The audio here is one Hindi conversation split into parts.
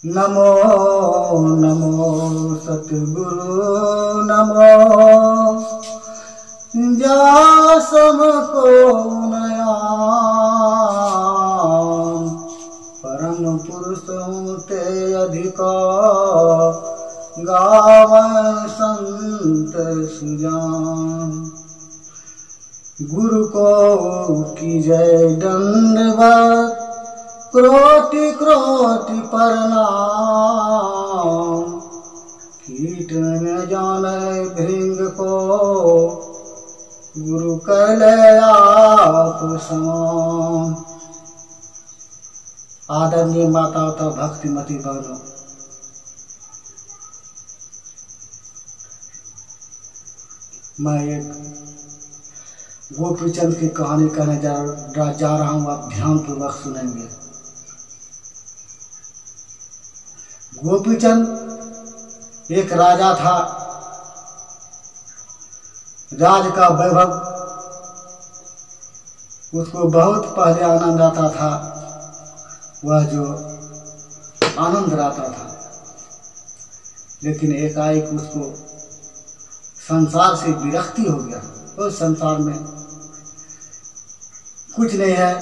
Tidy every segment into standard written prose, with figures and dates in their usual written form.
नमो नमो सतगुरु नमो जा सबको नया परम पुरुष ते अधिका गावन संत सुजान। गुरु को की जय दंडवत क्रोटि क्रोटि प्रणाम। कीट न जाने भृंग को गुरु कहले आप समान। आदरणीय माता तथा भक्तिमती बहनों, मैं एक गोपीचंद की कहानी कहने जा रहा हूँ। आप ध्यान पूर्वक सुनेंगे। गोपीचंद एक राजा था। राज का वैभव उसको बहुत पहले आनंद आता था। वह जो आनंद आता था, लेकिन एकाएक उसको संसार से विरक्ति हो गया। उस संसार में कुछ नहीं है,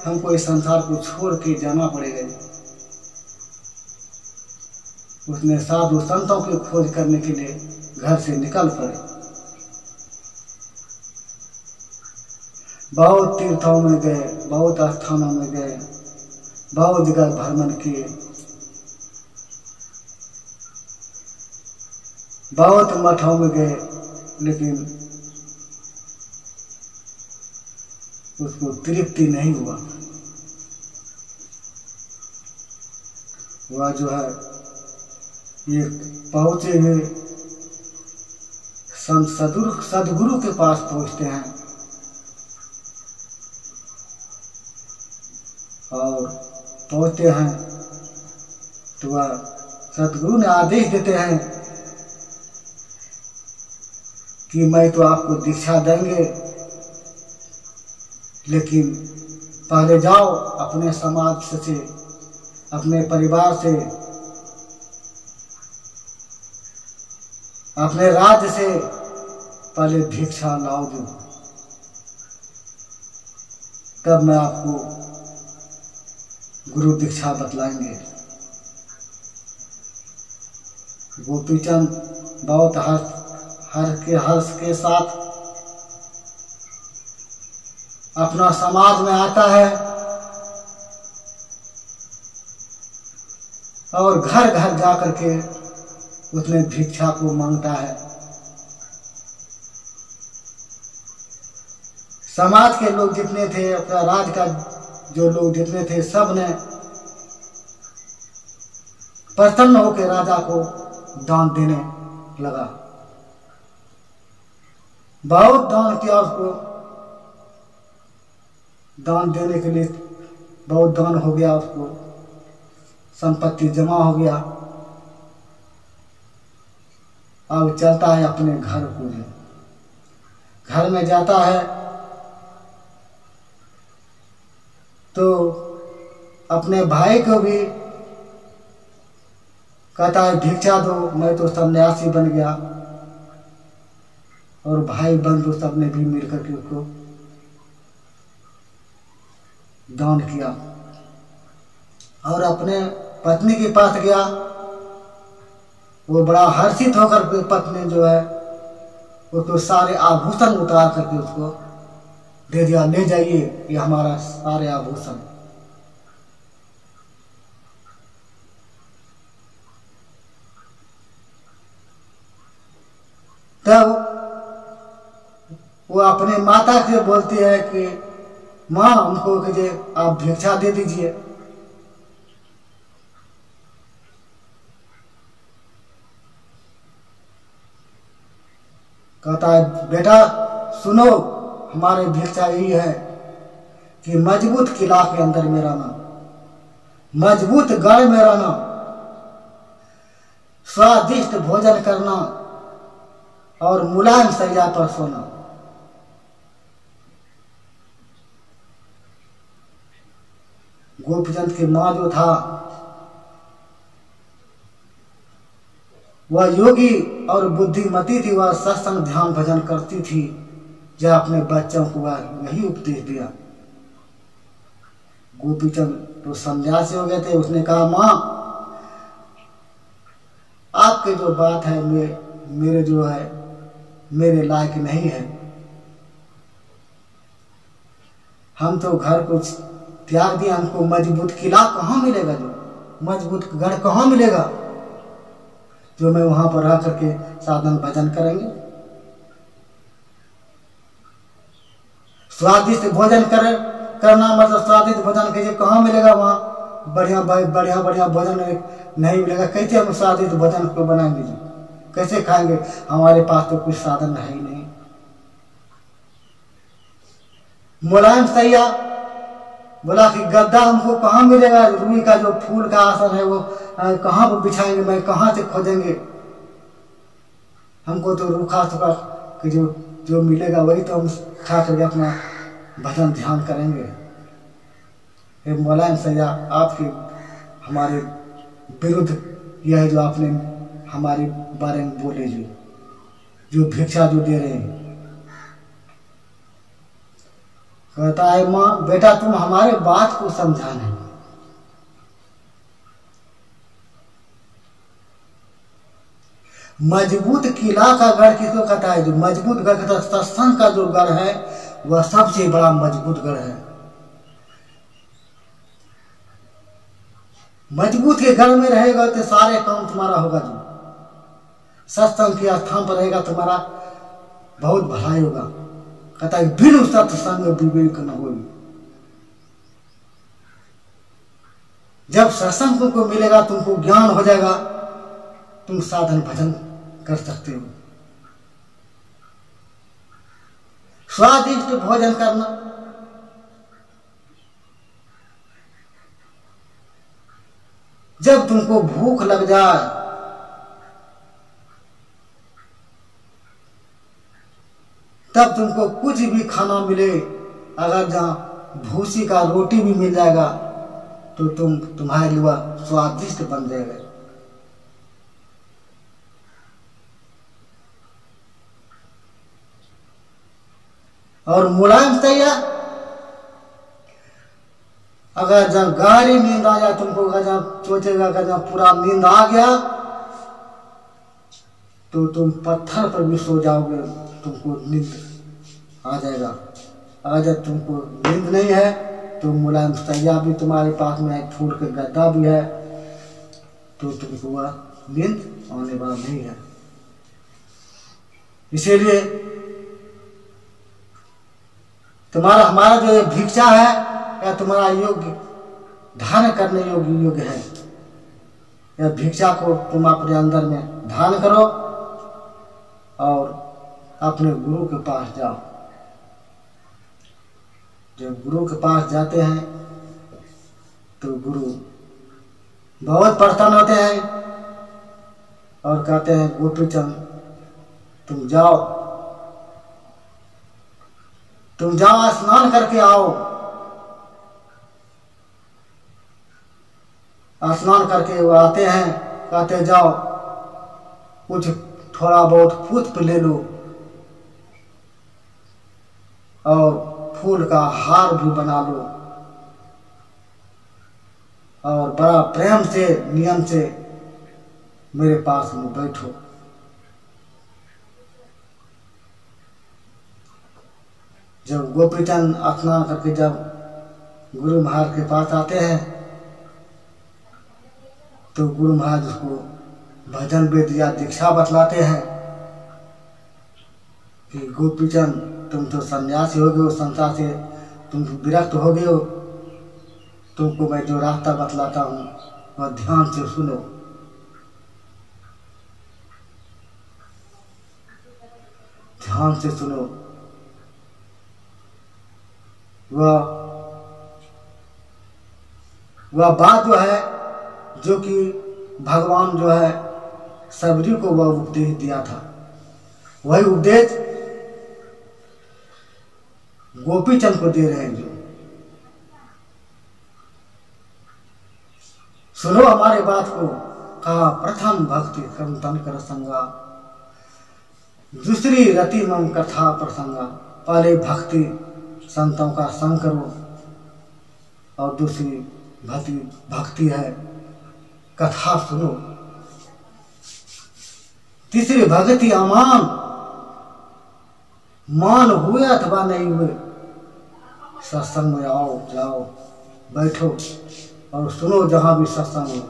हमको इस संसार को छोड़ के जाना पड़ेगा। उसने साधु संतों की खोज करने के लिए घर से निकल पड़े। बहुत तीर्थों में गए, बहुत स्थानों में गए, बहुत जगह भ्रमण किए, बहुत मठों में गए, लेकिन उसको तृप्ति नहीं हुआ। वह जो है ये पहुंचे हुए संत सदगुरु के पास पहुंचते हैं और पहुंचते हैं तो वह सदगुरु ने आदेश देते हैं कि मैं तो आपको दीक्षा देंगे, लेकिन पहले जाओ अपने समाज से, अपने परिवार से, अपने राज्य से पहले भिक्षा लाओ दो, तब मैं आपको गुरु दीक्षा बतलाएंगे। गोपीचंद बहुत हर्ष के साथ अपना समाज में आता है और घर घर जाकर के उसने भिक्षा को मांगता है। समाज के लोग जितने थे, अपना राज का जो लोग जितने थे, सब ने प्रसन्न होकर राजा को दान देने लगा। बहुत दान किया उसको। दान देने के लिए बहुत दान हो गया, उसको संपत्ति जमा हो गया। अब चलता है अपने घर को। घर में जाता है तो अपने भाई को भी कहता है भिक्षा दो, मैं तो सन्यासी बन गया। और भाई बंधु सब ने भी मिलकर के उसको दान किया। और अपने पत्नी के पास गया। वो बड़ा हर्षित होकर के पत्नी जो है उसको सारे आभूषण उतार करके उसको दे दिया, ले जाइए ये हमारा सारे आभूषण। तब वो अपने माता से बोलती है कि माँ हमको कीजिए, आप भिक्षा दे दीजिए। कहता है बेटा सुनो, हमारे भिक्षा यही है कि मजबूत किला के अंदर में रहना, मजबूत गढ़ में रहना, स्वादिष्ट भोजन करना और मुलायम सैया पर सोना। गोपीचंद की माँ जो था वह योगी और बुद्धिमती थी, वह सत्संग ध्यान भजन करती थी। जब अपने बच्चों को वह यही उपदेश दिया। गोपीचंद तो सन्यासी हो गए थे। उसने कहा, माँ आपके जो बात है मेरे जो है मेरे लायक नहीं है। हम तो घर को त्याग दिया, हमको मजबूत किला कहाँ मिलेगा, जो मजबूत गढ़ कहाँ मिलेगा जो मैं वहां पर रह करके साधन भजन करेंगे। स्वादिष्ट भोजन करना मतलब स्वादिष्ट भोजन कीजिए, कहाँ मिलेगा वहाँ बढ़िया बढ़िया भोजन नहीं मिलेगा। कैसे हम स्वादिष्ट भोजन को बनाएंगे, जी कैसे खाएंगे, हमारे पास तो कुछ साधन है ही नहीं। मुलायम सैया बोला कि गद्दा हमको कहाँ मिलेगा, रूई का जो फूल का आसन है वो कहाँ पर बिछाएंगे, मैं कहाँ से खोजेंगे। हमको तो रूखा सूखा कि जो मिलेगा वही तो हम खा करके अपना भजन ध्यान करेंगे। ये मुलायम सैया आपके हमारे विरुद्ध यह जो आपने हमारे बारे में बोले, जो भिक्षा जो दे रहे हैं। कहता है, माँ बेटा तुम हमारे बात को समझा नहीं। मजबूत किला का गढ़ किसको कहता है, जो मजबूत गढ़ कहता है। सत्संग का जो गढ़ है वह सबसे बड़ा मजबूत गढ़ है। मजबूत के गढ़ में रहेगा तो सारे काम तुम्हारा होगा। जो सत्संग के स्थान पर रहेगा तुम्हारा बहुत भलाई होगा। कहता है, बिनु सत्संग विवेक न होई। जब सत्संग को मिलेगा तुमको ज्ञान हो जाएगा, तुम साधन भजन कर सकते हो। स्वादिष्ट भोजन करना, जब तुमको भूख लग जाए तब तुमको कुछ भी खाना मिले, अगर जहां भूसी का रोटी भी मिल जाएगा तो तुम्हारे लिए वह स्वादिष्ट बन जाएगा। और मुलायम सैया, अगर जब गहरी नींद आ जाए तुमको, अगर जब सोचेगा अगर जब पूरा नींद आ गया तो तुम पत्थर पर भी सो जाओगे, तुमको नींद आ जाएगा। अगर जब तुमको नींद नहीं है तो मुलायम सैया भी तुम्हारे पास में है, फूल के गद्दा भी है, तो तुमको वह नींद आने वाला नहीं है। इसीलिए तुम्हारा हमारा जो भिक्षा है या तुम्हारा योग्य धारण करने योग्य है, यह भिक्षा को तुम अपने अंदर में धारण करो और अपने गुरु के पास जाओ। जब गुरु के पास जाते हैं तो गुरु बहुत प्रसन्न होते हैं और कहते हैं, गोपीचंद तुम जाओ स्नान करके आओ। स्नान करके वो आते हैं, कहते जाओ कुछ थोड़ा बहुत पुष्प ले लो और फूल का हार भी बना लो और बड़ा प्रेम से नियम से मेरे पास में बैठो। जब गोपीचंद स्नान करके जब गुरु महाराज के पास आते हैं तो गुरु महाराज उसको भजन वेद या दीक्षा बतलाते हैं कि गोपीचंद तुम तो सन्यासी हो गए हो, संसार से तुम विरक्त हो गए हो, तुमको मैं जो रास्ता बतलाता हूँ वह ध्यान से सुनो। ध्यान से सुनो। वह बात जो है जो कि भगवान जो है सबरी को वह उपदेश दिया था, वही उपदेश गोपीचंद को दे रहे हैं। जो सुनो हमारे बात को, कहा प्रथम भक्ति कीर्तन कर संगा, दूसरी रति मम कथा प्रसंगा। पहले भक्ति संतों का संग करो और दूसरी भक्ति है कथा सुनो। तीसरी भक्ति अमान, मान हुए अथवा नहीं हुए सत्संग में आओ, जाओ, बैठो और सुनो जहां भी सत्संग हो।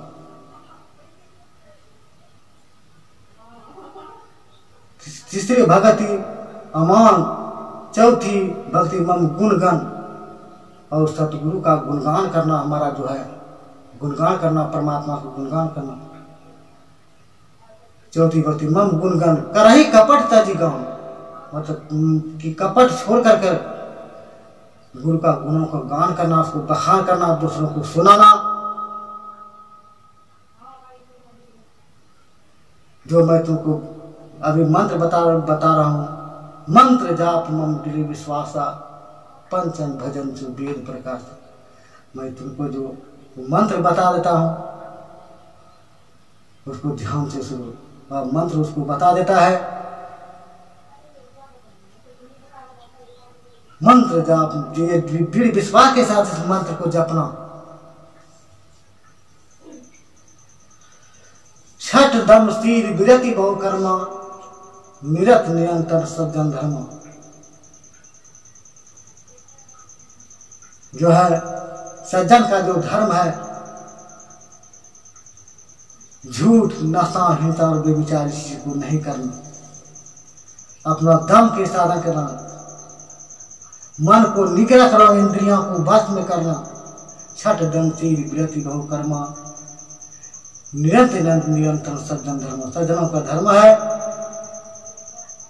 तीसरी भक्ति अमान, चौथी भक्ति मम गुणगन, और सतगुरु का गुणगान करना, हमारा जो है गुणगान करना, परमात्मा को गुणगान करना। चौथी भक्ति मम गुणगान करही कपट तजी गाँव, मतलब कि कपट छोड़ करके गुरु का गुणों का गान करना, उसको बखान करना, दूसरों को सुनाना। जो मैं तुमको अभी मंत्र बता रहा हूँ, मंत्र जाप मम दृढ़ विश्वासा, पंचन भजन जो वेद प्रकाश। मैं तुमको जो मंत्र बता देता हूँ उसको ध्यान से सुनो। और मंत्र उसको बता देता है, मंत्र जाप दृढ़ विश्वास के साथ इस मंत्र को जपना। छठ दम स्थिर विरति बहु कर्मा, निरत निरंतर सज्जन धर्म। जो है सज्जन का जो धर्म है, झूठ, नशा, हिंसा और बेविचार किसी को नहीं करना। अपना दम के साधन करना, मन को निग्रह करो, इंद्रियों को वश में करना। छठ दम तीर विरति बहु कर्मा, निरंतर निरंतर सज्जन धर्म। सज्जनों का धर्म है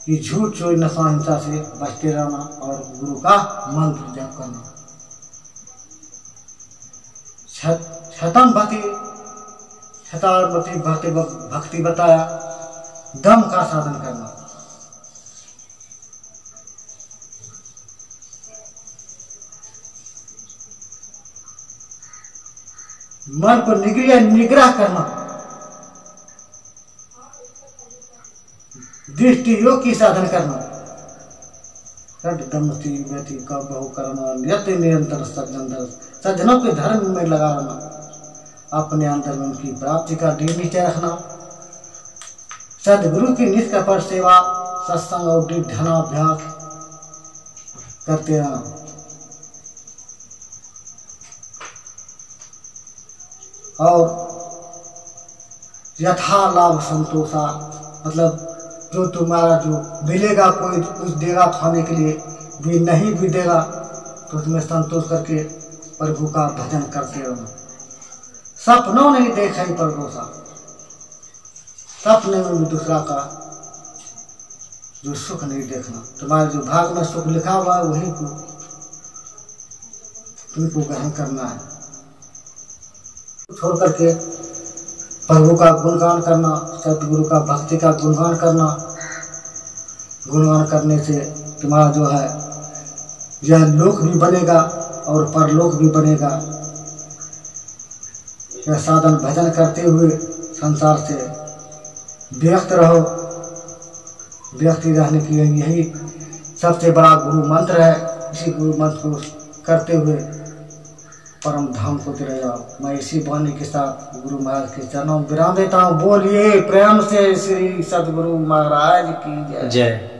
कि झूठ, चोरी, नशा, हिंसा से बचते रहना और गुरु का मंत्र जप करना। छठम भक्ति बताया, दम का साधन करना। मन को निग्रह करना, दृष्टि योग की साधन करना। दम व्यक्ति का बहु करना, नित्य निरंतर सज्जनों के धर्म में लगा रहना। अपने अंदर में उनकी प्राप्ति का दृढ़ निश्चय रखना। सदगुरु की निष्कपट सेवा, सत्संग और ध्यानाभ्यास करते रहना। और यथा लाभ संतोषा, मतलब जो तुम्हारा जो मिलेगा, कोई कुछ देगा खाने के लिए भी, नहीं भी देगा तो तुम्हें संतोष करके प्रभु का भजन करते रहना। सपनों नहीं देखा ही परगोसा, सपने में भी दूसरा का जो सुख नहीं देखना। तुम्हारे जो भाग में सुख लिखा हुआ है वही को तुमको ग्रहण करना है। छोड़ करके प्रभु का गुणगान करना, सतगुरु का भक्ति का गुणगान करना। गुणगान करने से तुम्हारा जो है यह लोक भी बनेगा और परलोक भी बनेगा। यह साधन भजन करते हुए संसार से व्यक्त रहो। व्यक्ति रहने की यही सबसे बड़ा गुरु मंत्र है। इसी गुरु मंत्र को करते हुए परम धाम को चले जाओ। मैं इसी वाणी के साथ गुरु महाराज के चरणों में विराम देता हूँ। बोलिए प्रेम से श्री सदगुरु महाराज की जय।